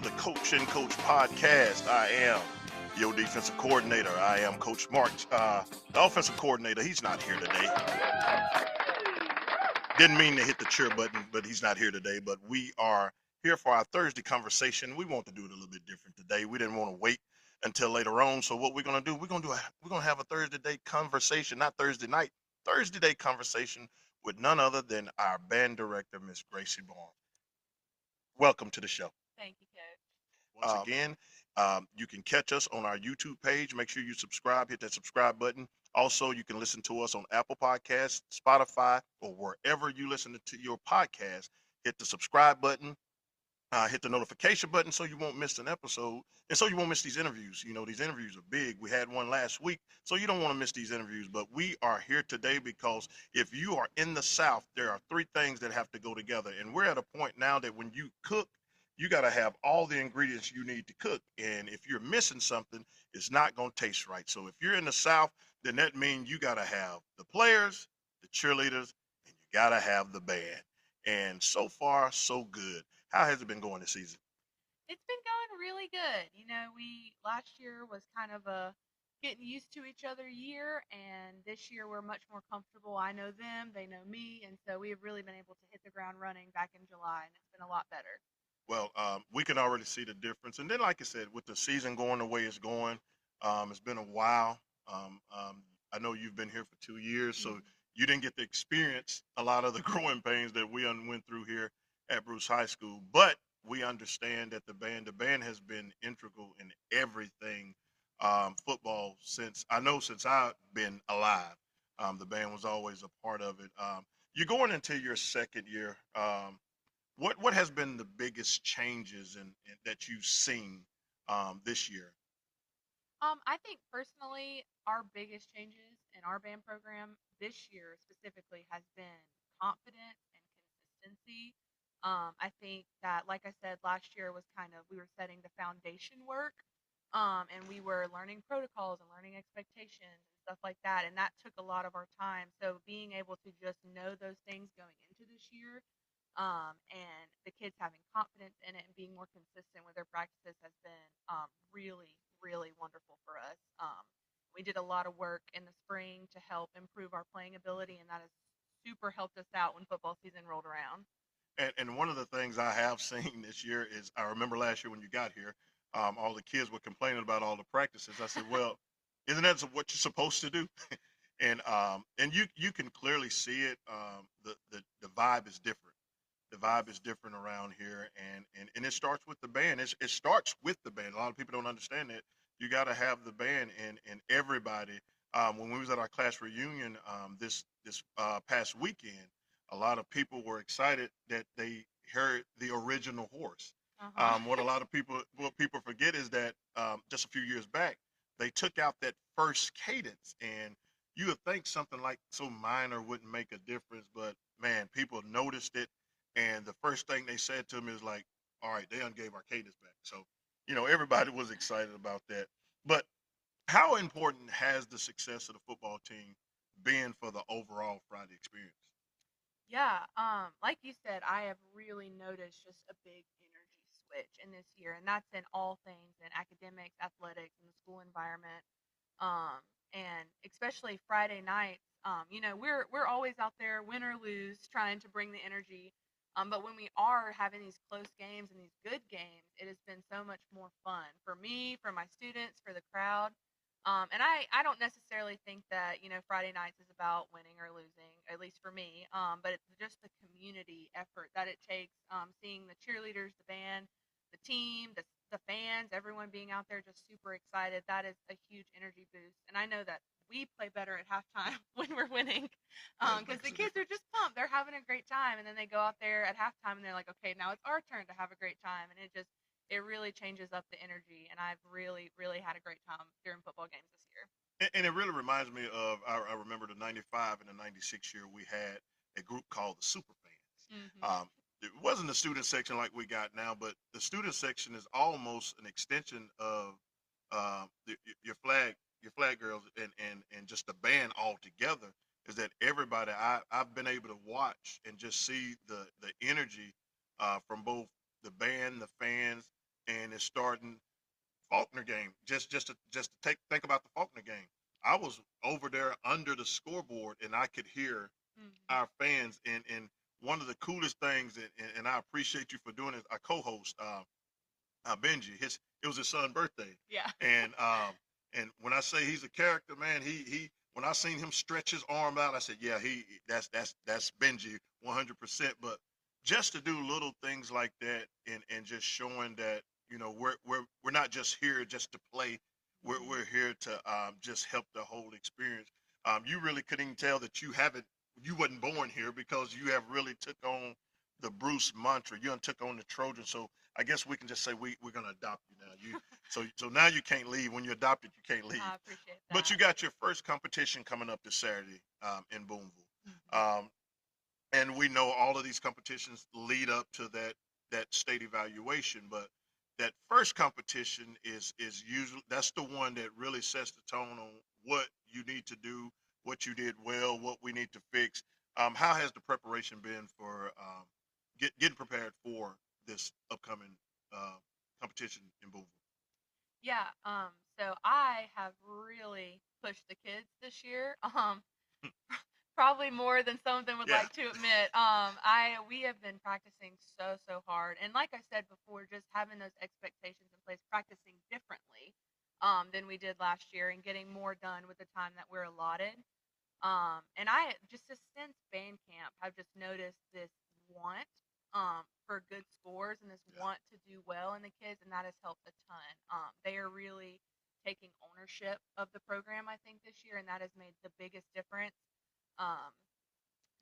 to the Coach and Coach podcast. I am your defensive coordinator. I am Coach Mark, the offensive coordinator. He's not here today. Didn't mean to hit the cheer button, but he's not here today. But we are here for our Thursday conversation. We want to do it a little bit different today. We didn't want to wait until later on. So what we're gonna do? We're gonna have a Thursday day conversation, not Thursday night. Thursday day conversation with none other than our band director, Miss Gracie Barnes. Welcome to the show. Thank you, Coach. Once again, you can catch us on our YouTube page. Make sure you subscribe, hit that subscribe button. Also, you can listen to us on Apple Podcasts, Spotify, or wherever you listen to your podcast. Hit the subscribe button, hit the notification button so you won't miss an episode, and so you won't miss these interviews. You know, these interviews are big. We had one last week, so you don't want to miss these interviews. But we are here today because if you are in the South, there are three things that have to go together. And we're at a point now that when you cook, you got to have all the ingredients you need to cook. And if you're missing something, it's not going to taste right. So if you're in the South, then that means you got to have the players, the cheerleaders, and you got to have the band. And so far, so good. How has it been going this season? It's been going really good. You know, we last year was kind of a getting used to each other year, and this year we're much more comfortable. I know them, they know me, and so we have really been able to hit the ground running back in July, and it's been a lot better. Well, we can already see the difference. And then, like I said, with the season going the way it's going, it's been a while. I know you've been here for 2 years, so Mhm. you didn't get to experience a lot of the growing pains that we went through here at Bruce High School. But we understand that the band has been integral in everything football since I've been alive. The band was always a part of it. You're going into your second year. What has been the biggest changes that you've seen this year? I think personally, our biggest changes in our band program this year specifically has been confidence and consistency. I think that, like I said, last year was kind of we were setting the foundation work, and we were learning protocols and learning expectations and stuff like that, and that took a lot of our time. So being able to just know those things going into this year, and the kids having confidence in it and being more consistent with their practices has been really, really wonderful for us. We did a lot of work in the spring to help improve our playing ability, and that has super helped us out when football season rolled around. And one of the things I have seen this year is I remember last year when you got here, all the kids were complaining about all the practices. I said, well, isn't that what you're supposed to do? And you can clearly see it. The vibe is different. The vibe is different around here, and it starts with the band. It starts with the band. A lot of people don't understand that. You got to have the band and everybody. When we was at our class reunion this past weekend, a lot of people were excited that they heard the original horse. Uh huh. What people forget is that just a few years back, they took out that first cadence, and you would think something like so minor wouldn't make a difference, but man, people noticed it, and the first thing they said to me is like, "All right, they ungave our cadence back." So, everybody was excited about that. But how important has the success of the football team been for the overall Friday experience? Yeah, like you said, I have really noticed just a big energy switch in this year, and that's in all things in academics, athletics, and the school environment. And especially Friday nights, we're always out there, win or lose, trying to bring the energy. But when we are having these close games and these good games, it has been so much more fun for me, for my students, for the crowd. And I don't necessarily think that, Friday nights is about winning or losing, at least for me. But it's just the community effort that it takes, seeing the cheerleaders, the band, the team, the fans, everyone being out there just super excited. That is a huge energy boost. And I know that we play better at halftime when we're winning, Yeah, it because makes the a kids are difference. just pumped. They're having a great time. And then they go out there at halftime and they're like, okay, now it's our turn to have a great time. And it really changes up the energy, and I've really, really had a great time during football games this year. And it really reminds me of I remember the '95 and the '96 year we had a group called the Super Hmm. Fans. It wasn't a student section like we got now, but the student section is almost an extension of your flag girls and just the band all together. Is that everybody I've been able to watch and just see the energy from both the band, the fans, and it's starting Faulkner game. Just to think about the Faulkner game. I was over there under the scoreboard, and I could hear Mhm. our fans. And one of the coolest things, and I appreciate you for doing it. Our co-host, Benji, it was his son's birthday, Yeah. and when I say he's a character, man, he when I seen him stretch his arm out, I said, yeah, that's Benji 100%. But just to do little things like that, and just showing that we're not just here just to play, we're here to just help the whole experience. You really couldn't even tell that you wasn't born here, because you have really took on the Bruce mantra. You done took on the Trojan. So I guess we can just say we're gonna adopt you now. So now you can't leave. When you're adopted, you can't leave. I appreciate But you that. got your first competition coming up this Saturday in Boonville, Mhm. um, and we know all of these competitions lead up to that state evaluation. But that first competition is usually that's the one that really sets the tone on what you need to do, what you did well, what we need to fix. How has the preparation been for getting prepared for this upcoming uh, competition in Boonville? Yeah, so I have really pushed the kids this year. Probably more than some of them would Yeah, like to admit. We have been practicing so hard, and like I said before, just having those expectations in place, practicing differently than we did last year, and getting more done with the time that we're allotted. And I just since band camp have just noticed this want for good scores and this yeah, want to do well in the kids, and that has helped a ton. They are really taking ownership of the program, I think, this year, and that has made the biggest difference. Um,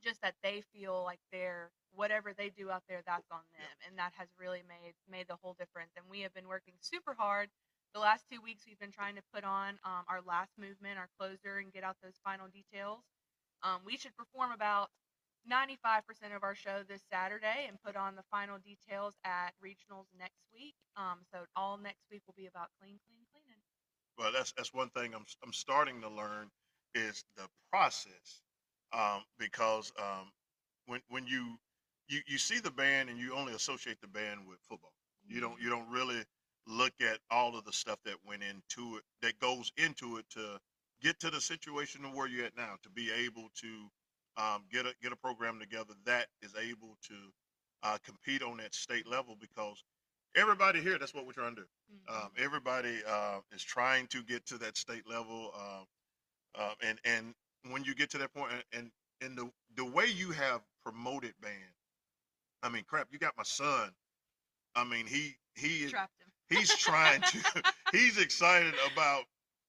just that they feel like they're whatever they do out there, that's on yeah. them, and that has really made the whole difference. And we have been working super hard. The last 2 weeks, we've been trying to put on our last movement, our closer, and get out those final details. We should perform about 95% of our show this Saturday and put on the final details at regionals next week. So all next week will be about cleaning. Well, that's one thing I'm starting to learn is the process, because when you see the band and you only associate the band with football, you Hmm. don't really look at all of the stuff that went into it, that goes into it to get to the situation of where you're at now, to be able to get a program together that is able to compete on that state level, because everybody here, that's what we're trying to do. Hmm. Everybody is trying to get to that state level, and when you get to that point, and the way you have promoted band, I mean, crap, you got my son. I mean, Trapped him. he's trying to, he's excited about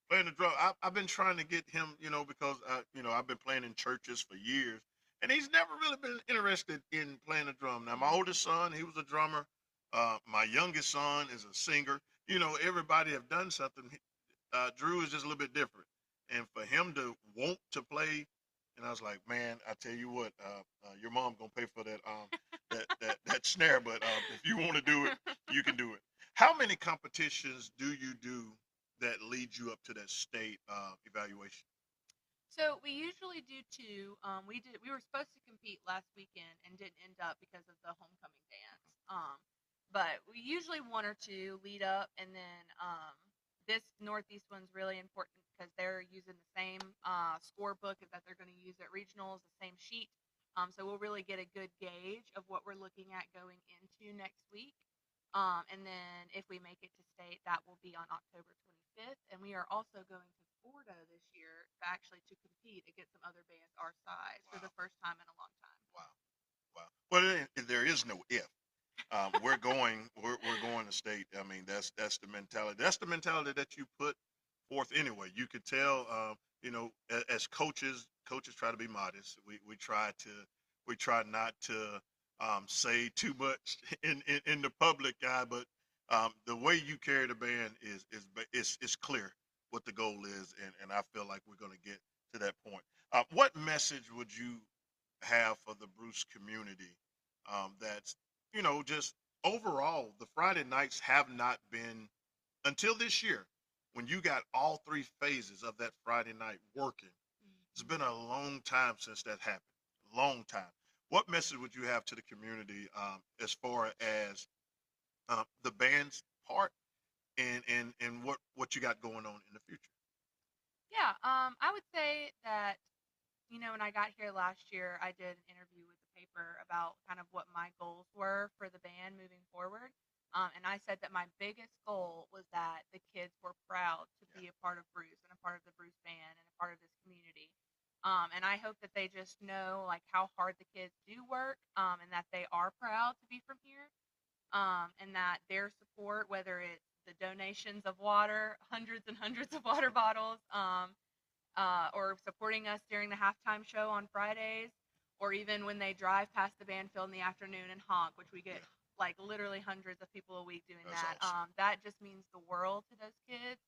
playing the drum. I've been trying to get him, because I've been playing in churches for years, and he's never really been interested in playing the drum. Now, my Hmm. oldest son, he was a drummer. My youngest son is a singer. Everybody have done something. Drew is just a little bit different, and for him to want to play, and I was like, man, I tell you what, your mom gonna pay for that that snare, but if you want to do it, you can do it. How many competitions do you do that lead you up to that state evaluation? So we usually do two. We were supposed to compete last weekend and didn't end up because of the homecoming dance. But we usually one or two lead up, and then this Northeast one's really important because they're using the same scorebook that they're going to use at regionals, the same sheet. So we'll really get a good gauge of what we're looking at going into next week. And then if we make it to state, that will be on October 25th. And we are also going to Florida this year actually to compete against some other bands our size for Wow, the first time in a long time. wow, wow. Well, there is no if. We're going to state. I mean, that's the mentality. That's the mentality that you put forth anyway. You could tell, as coaches try to be modest. We try not to say too much in the public eye, but the way you carry the band is clear what the goal is, and I feel like we're going to get to that point. What message would you have for the Bruce community, that's just overall, the Friday nights have not been, until this year, when you got all three phases of that Friday night working. It's Hmm. been a long time since that happened. Long time. What message would you have to the community, as far as the band's part, and what you got going on in the future. Yeah, I would say that, when I got here last year, I did an interview with the paper about kind of what my goals were for the band moving forward. And I said that my biggest goal was that the kids were proud to Yeah. be a part of Bruce and a part of the Bruce band and a part of this community. And I hope that they just know like how hard the kids do work, and that they are proud to be from here, and that their support, whether it's the donations of water, hundreds and hundreds of water bottles, or supporting us during the halftime show on Fridays, or even when they drive past the band field in the afternoon and honk, which we get Yeah. like literally hundreds of people a week doing That's that. awesome. That just means the world to those kids.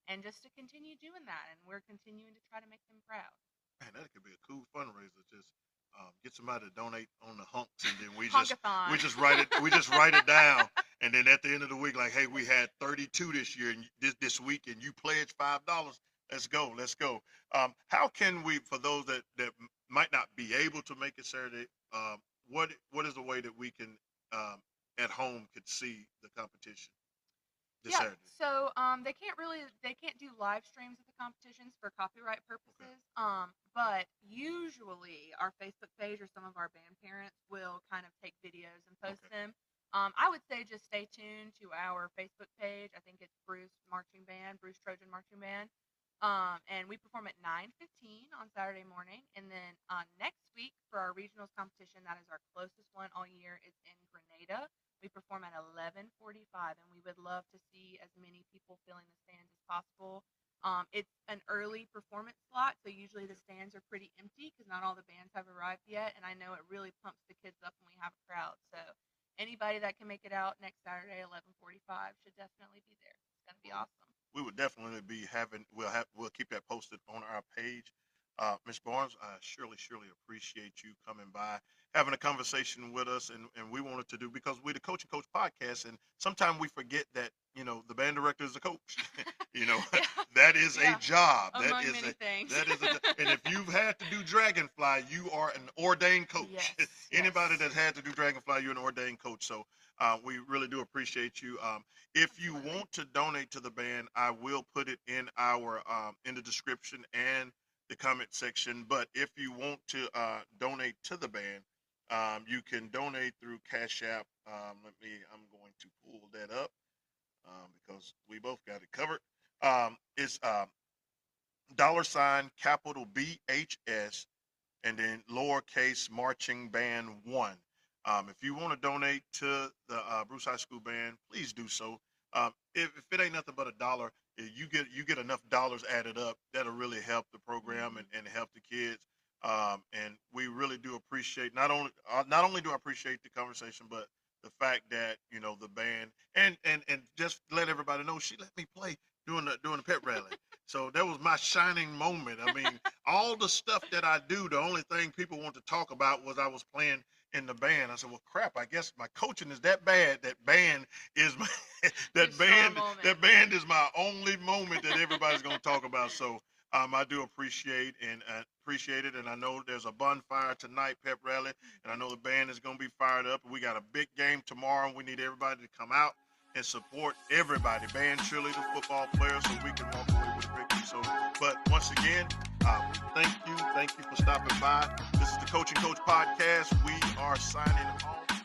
And just to continue doing that, and we're continuing to try to make them proud. Man, that could be a cool fundraiser. Just get somebody to donate on the hunks, and then we Honkathon. just write it. We just write it down, and then at the end of the week, like, hey, we had 32 this year, and this week, and you pledged $5. Let's go. Let's go. How can we, for those that might not be able to make it Saturday, what is the way that we can at home could see the competition this Yeah, Saturday? so they can't do live streams of the competitions for copyright Okay. purposes. But usually our Facebook page or some of our band parents will kind of take videos and post Okay. them. I would say just stay tuned to our Facebook page. I think it's Bruce Marching Band, Bruce Trojan Marching Band. And we perform at 9:15 on Saturday morning, and then next week for our regionals competition, that is our closest one all year, is in Grenada. We perform at 11:45, and we would love to see as many people filling the stands as possible. It's an early performance slot, so usually the stands are pretty empty because not all the bands have arrived yet. And I know it really pumps the kids up when we have a crowd. So anybody that can make it out next Saturday, 11:45, should definitely be there. It's gonna be Well, awesome. we would definitely be having. We'll keep that posted on our page. Ms. Barnes, I surely appreciate you coming by, having a conversation with us, and we wanted to do because we're the Coach and Coach podcast, and sometimes we forget that the band director is a coach. you know, Yeah, that is a yeah. job. Among many things. And if you've had to do Dragonfly, you are an ordained coach. Yes, Anybody yes. that's had to do Dragonfly, you're an ordained coach. So we really do appreciate you. If you Absolutely. want to donate to the band, I will put it in our in the description and the comment section. But if you want to donate to the band, you can donate through Cash App. I'm going to pull that up because we both got it covered. It's $ capital BHS and then lowercase marching band 1. If you want to donate to the Bruce High School band, please do so. If it ain't nothing but $1, you get enough dollars added up, that'll really help the program Hmm. and help the kids. And we really do appreciate not only do I appreciate the conversation, but the fact that the band and just let everybody know she let me play during the pep rally. So that was my shining moment. I mean, all the stuff that I do, the only thing people want to talk about was I was playing in the band. I said, well, crap, I guess my coaching is that bad. That band is my, Your star moment. that band is my only moment that everybody's going to talk about. So I do appreciate it. And I know there's a bonfire tonight, pep rally. And I know the band is going to be fired up. We got a big game tomorrow. We need everybody to come out and support everybody, band, cheerleaders, football players, so we can walk away with a victory. So, but once again, thank you for stopping by. This is the Coach and Coach podcast. We are signing off.